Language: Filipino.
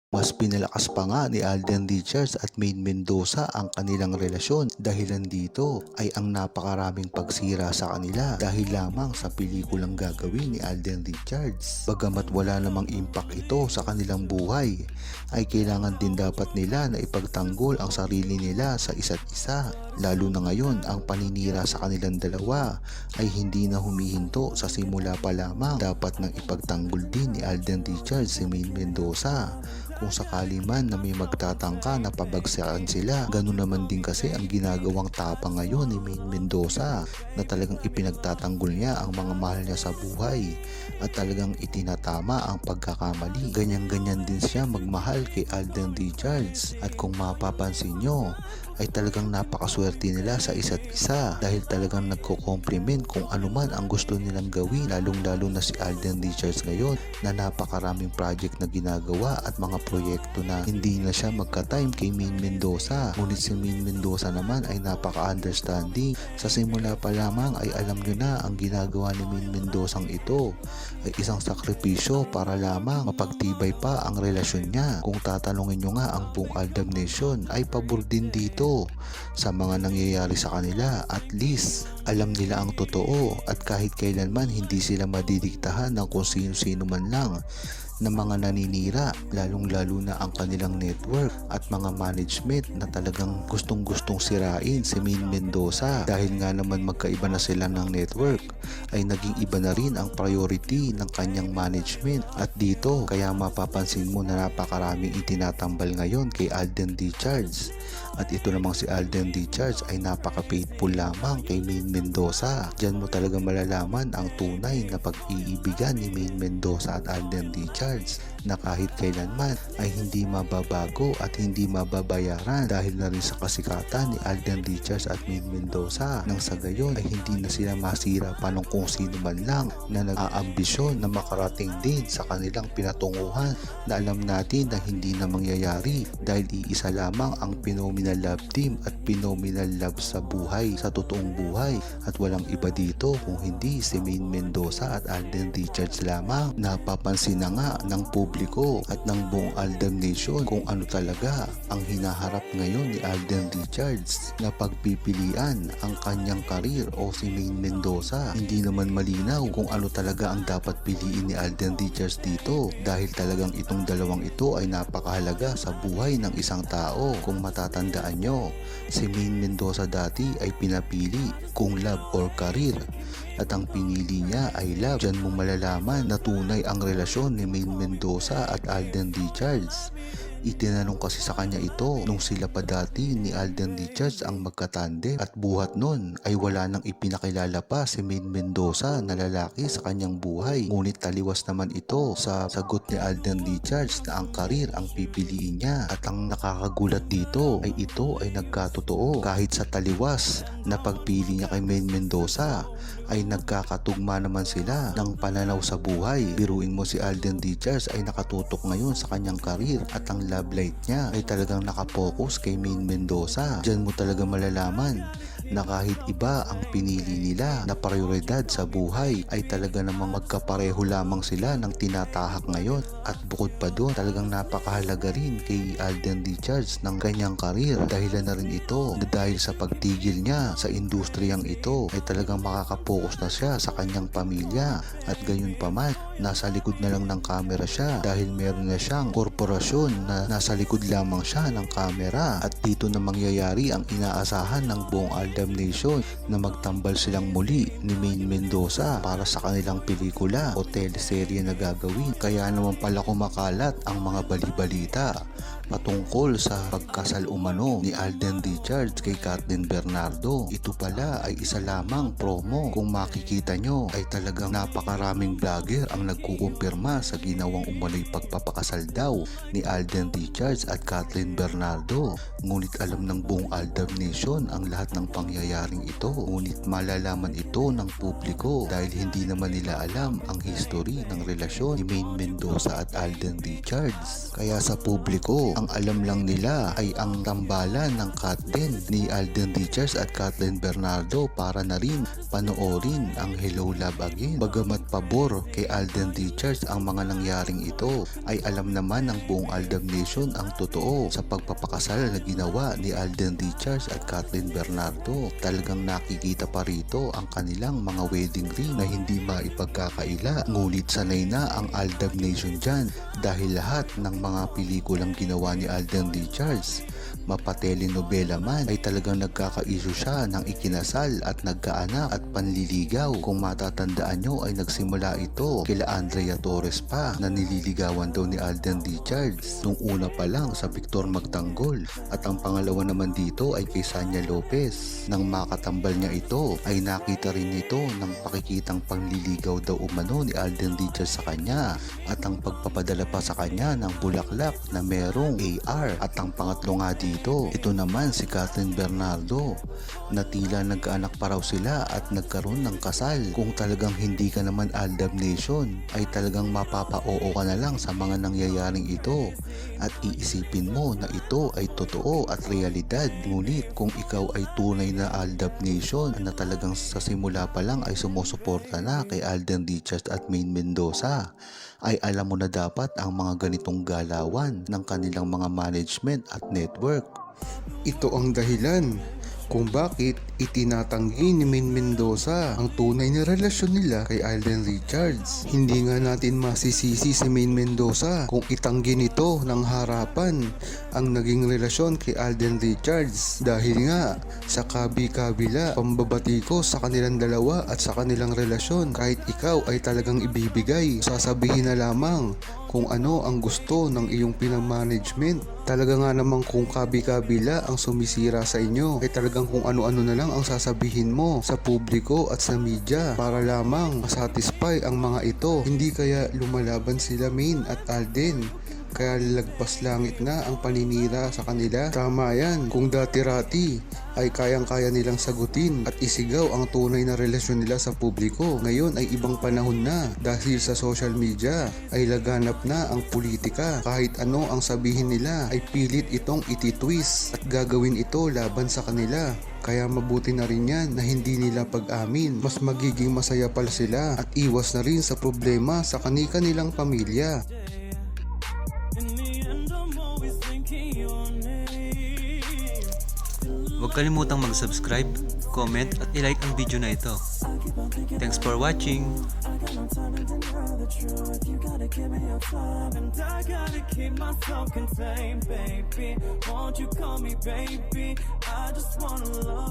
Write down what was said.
Mas pinalakas pa nga ni Alden Richards at Maine Mendoza ang kanilang relasyon. Dahilan dito ay ang napakaraming pagsira sa kanila dahil lamang sa pelikulang gagawin ni Alden Richards. Bagamat wala namang impact ito sa kanilang buhay, ay kailangan din dapat nila na ipagtanggol ang sarili nila sa isa't isa. Lalo na ngayon ang paninira sa kanilang dalawa ay hindi na humihinto sa simula pa lamang. Dapat nang ipagtanggol din ni Alden Richards si Maine Mendoza. Kung sakali man na may magtatangka na pabagsakan sila, ganun naman din kasi ang ginagawang tapang ngayon ni Maine Mendoza na talagang ipinagtatanggol niya ang mga mahal niya sa buhay at talagang itinatama ang pagkakamali. Ganyan-ganyan din siya magmahal kay Alden Richards at kung mapapansin nyo ay talagang napakaswerte nila sa isa't isa dahil talagang nagko-compliment kung ano man ang gusto nilang gawin, lalong-lalo na si Alden Richards ngayon na napakaraming project na ginagawa at mga proyekto na hindi na siya magka-time kay Maine Mendoza. Ngunit si Maine Mendoza naman ay napaka-understanding. Sa simula pa lamang ay alam nyo na ang ginagawa ni Maine Mendoza ito ay isang sakripisyo para lamang mapagtibay pa ang relasyon niya. Kung tatanungin nyo nga ang buong Aldab Nation ay pabor din dito sa mga nangyayari sa kanila. At least alam nila ang totoo at kahit kailanman hindi sila madidiktahan ng kung sino-sino man lang na mga naninira, lalong-lalo na ang kanilang network at mga management na talagang gustong-gustong sirain si Maine Mendoza. Dahil nga naman magkaiba na sila ng network, ay naging iba na rin ang priority ng kanyang management. At dito, kaya mapapansin mo na napakaraming itinatambal ngayon kay Alden Richards. At ito namang si Alden Richards ay napaka-faithful lamang kay Maine Mendoza. Diyan mo talaga malalaman ang tunay na pag-iibigan ni Maine Mendoza at Alden Richards na kahit kailanman ay hindi mababago at hindi mababayaran dahil na rin sa kasikatan ni Alden Richards at Maine Mendoza. Nang sa gayon ay hindi na sila masira pa ng kung sino man lang na nag-aambisyon na makarating din sa kanilang pinatunguhan na alam natin na hindi na mangyayari dahil iisa lamang ang phenomenal love team at phenomenal love sa buhay, sa totoong buhay, at walang iba dito kung hindi si Maine Mendoza at Alden Richards lamang. Napapansin na nga ng publiko at ng buong Aldab Nation kung ano talaga ang hinaharap ngayon ni Alden Richards na pagpipilian ang kanyang karir o si Maine Mendoza. Hindi naman malinaw kung ano talaga ang dapat piliin ni Alden Richards dito dahil talagang itong dalawang ito ay napakahalaga sa buhay ng isang tao. Kung matatandaan nyo, si Maine Mendoza dati ay pinapili kung love or career at ang pinili niya ay love. Diyan mo malalaman na tunay ang relasyon ni Maine Mendoza at Alden Richards. Itinanong kasi sa kanya ito nung sila pa dati ni Alden Richards ang magkatandem at buhat nun ay wala nang ipinakilala pa si Maine Mendoza na lalaki sa kanyang buhay. Ngunit taliwas naman ito sa sagot ni Alden Richards na ang karir ang pipiliin niya at ang nakakagulat dito ay ito ay nagkatotoo. Kahit sa taliwas na pagpili niya kay Maine Mendoza ay nagkakatugma naman sila ng pananaw sa buhay. Biruin mo si Alden Richards ay nakatutok ngayon sa kanyang karir at ang love life niya ay talagang nakapokus kay Maine Mendoza. Diyan mo talaga malalaman na kahit iba ang pinili nila na prioridad sa buhay ay talaga namang magkapareho lamang sila ng tinatahak ngayon. At bukod pa doon, talagang napakahalaga rin kay Alden Richards ng kanyang karir. Dahilan na rin ito na dahil sa pagtigil niya sa industriyang ito ay talagang makakapokus na siya sa kanyang pamilya. At gayon pa man, nasa likod na lang ng camera siya dahil meron na siyang korporasyon na nasa likod lamang siya ng camera. At dito na mangyayari ang inaasahan ng buong Aldab Nation na magtambal silang muli ni Maine Mendoza para sa kanilang pelikula o teleserye na gagawin. Kaya naman pala kumakalat ang mga bali-balita patungkol sa pagkasal umano ni Alden Richards kay Kathleen Bernardo. Ito pala ay isa lamang promo. Kung makikita nyo ay talagang napakaraming vlogger ang nagkukumpirma sa ginawang umano'y pagpapakasal daw ni Alden Richards at Kathleen Bernardo. Ngunit alam ng buong Aldab Nation ang lahat ng pangyayaring ito. Ngunit malalaman ito ng publiko dahil hindi naman nila alam ang history ng relasyon ni Maine Mendoza at Alden Richards. Kaya sa publiko Ang alam lang nila ay ang tambalan ng Kathleen ni Alden Richards at Kathleen Bernardo para na rin panoorin ang Hello Love Again. Bagamat pabor kay Alden Richards ang mga nangyaring ito, ay alam naman ng buong Aldab Nation ang totoo sa pagpapakasal na ginawa ni Alden Richards at Kathleen Bernardo. Talagang nakikita pa rito ang kanilang mga wedding ring na hindi maipagkakaila. Ngunit sanay na ang Aldab Nation dyan dahil lahat ng mga pelikulang ginawa ni Alden Richards, mapatelenobela man, ay talagang nagkaka-issue siya ng ikinasal at nagkaanak at panliligaw. Kung matatandaan nyo ay nagsimula ito kila Andrea Torres pa na nililigawan daw ni Alden Richards nung una pa lang sa Victor Magtanggol, at ang pangalawa naman dito ay kay Sanya Lopez. Nang makatambal niya ito ay nakita rin nito ng pakikitang panliligaw daw umano ni Alden Richards sa kanya at ang pagpapadala pa sa kanya ng bulaklak na merong AR. At ang pangatlo nga dito, ito naman si Kathleen Bernardo na tila nagkaanak pa raw sila at nagkaroon ng kasal. Kung talagang hindi ka naman Aldab Nation ay talagang mapapa-oo ka na lang sa mga nangyayaring ito at iisipin mo na ito ay totoo at realidad. Ngunit kung ikaw ay tunay na Aldab Nation na talagang sa simula pa lang ay sumusuporta na kay Alden Richards at Maine Mendoza, ay alam mo na dapat ang mga ganitong galawan ng kanilang mga management at network. Ito ang dahilan kung bakit itinatanggi ni Maine Mendoza ang tunay na relasyon nila kay Alden Richards. Hindi nga natin masisisi si Maine Mendoza kung itanggi nito ng harapan ang naging relasyon kay Alden Richards, dahil nga sa kabi-kabila pambabati sa kanilang dalawa at sa kanilang relasyon. Kahit ikaw ay talagang ibibigay, sasabihin na lamang kung ano ang gusto ng iyong pinang-management. Talaga nga namang kung kabi-kabila ang sumisira sa inyo, ay talagang kung ano-ano na lang ang sasabihin mo sa publiko at sa media para lamang masatisfy ang mga ito. Hindi kaya lumalaban sila Maine at Alden, kaya lagpas langit na ang paninira sa kanila. Tama yan, kung dati-rati ay kayang-kaya nilang sagutin at isigaw ang tunay na relasyon nila sa publiko. Ngayon ay ibang panahon na dahil sa social media ay laganap na ang politika. Kahit ano ang sabihin nila ay pilit itong ititwist at gagawin ito laban sa kanila. Kaya mabuti na rin yan na hindi nila pag-amin. Mas magiging masaya pala sila at iwas na rin sa problema sa kani-kanilang pamilya. Huwag kalimutang mag-subscribe, comment at i-like ang video na ito. Thanks for watching! Won't you call me baby? I just wanna love